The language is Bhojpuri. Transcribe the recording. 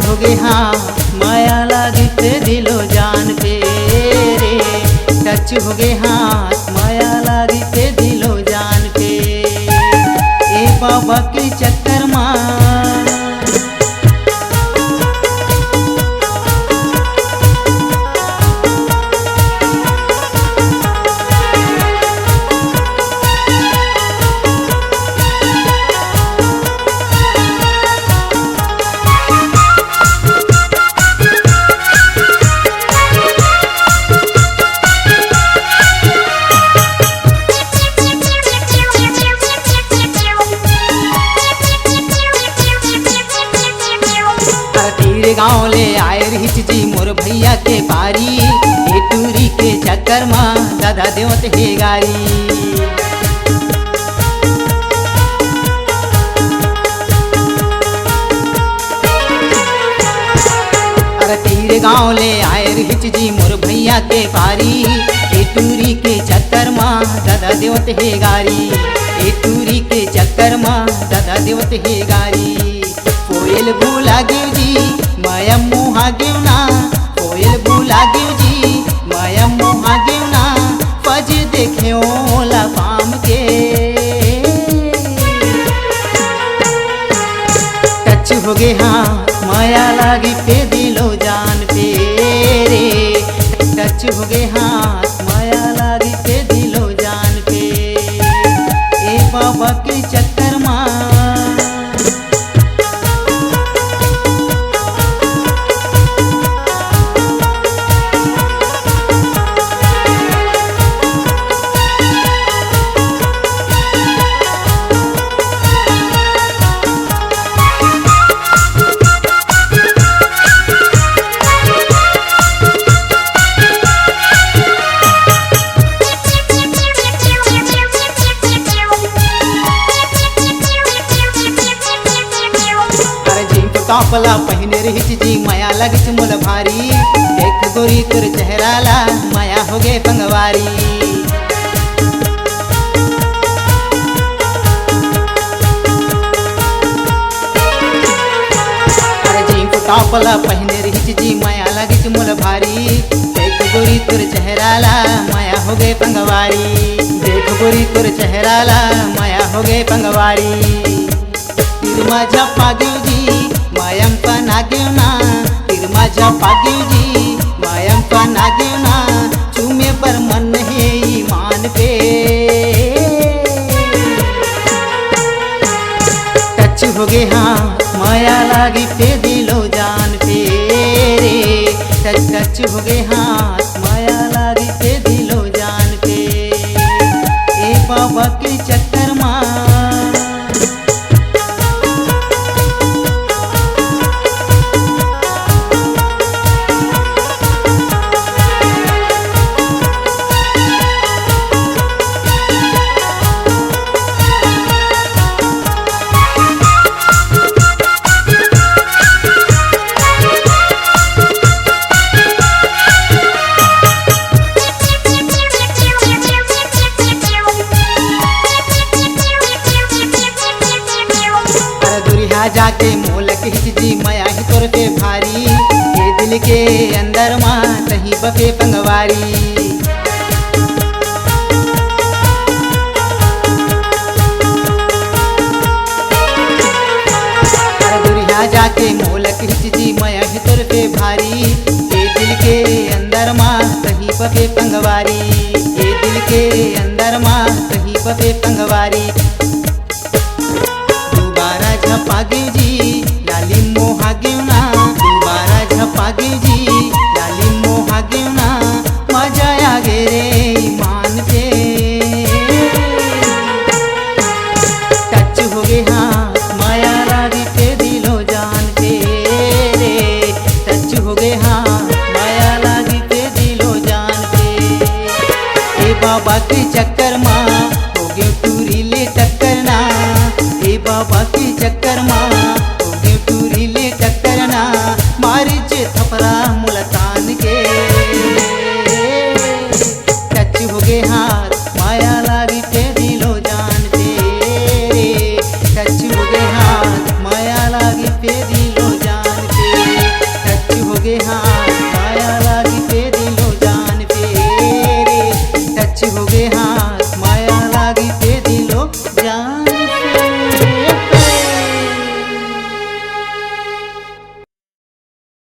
हो गए हाँ माया लागी पे दिलो जान पे रे। टच हो गए हाँ माया लागी पे दिलो जान पे। ए बाबा के चक्कर माँ गाँव ले आए रही जी मोर भैया के पारी। ए टूरी के चक्कर माँ दादा देवत हे गारी। अरे तीर गाँव ले आए रही जी मोर भैया के पारी। ए टूरी के चक्कर माँ दादा देवत हे गारी। ए टूरी के चक्कर माँ दादा देवत हे गारी। कोयल भूला गिव जी माया मुहा गिवना। कोयल भूला गिव जी माया मुहा गिवना। पज देखे ओला पाम के। टच हो गए हाँ माया लागी पे दिलो जान पे रे। टच हो गए हाँ माया लागी पे दिलो जान पे। ए बाबा के चक्कर माँ कापला पहने रही जी माया लगी मोल भारी। देख गोरी तुर चेहराला माया हो गए पंगवारी। अरे जी कापला पहने रही जी माया लगी मोल भारी। देख गोरी तुर चेहराला माया हो गए पंगवारी। देख गोरी तुर चेहराला माया हो गए पंगवारी। तिरमा झप्पा गिव जी मायम पना गिवना। तिरमा झप्पा गिव जी मायम पना गिवना। चूमे पर मन है ईमान पे। टच हो गए हाँ माया लागी पे दिलो जान पे रे। टच हो गए हाँ माया लागी पे दिलो जान पे। ए बाबा के चक्कर माँ जाके मोलक हिच जी माया ही तोर पे भारी। ये दिल के अंदर माँ कहीं बके पंगवारी। दुरिया जाके मोलक हिच जी माया ही तोर पे भारी। ये दिल के अंदर माँ कहीं बके पंगवारी। ये दिल के अंदर माँ कहीं बके पंगवारी। झपा गिव जी लाली मोहा गिवना। दोबारा झपा गिव जी लाली मोहा गिवना। मजा आ गे रे ईमान पे। टच हो गए हाँ माया लागी पे दिलो जान पे रे। टच हो गए हाँ माया लागी पे दिलो जान पे। ए बाबा के चक्कर माँ हो गए टूरी ले टक्कर ना। ए बाबा के चक्कर माँ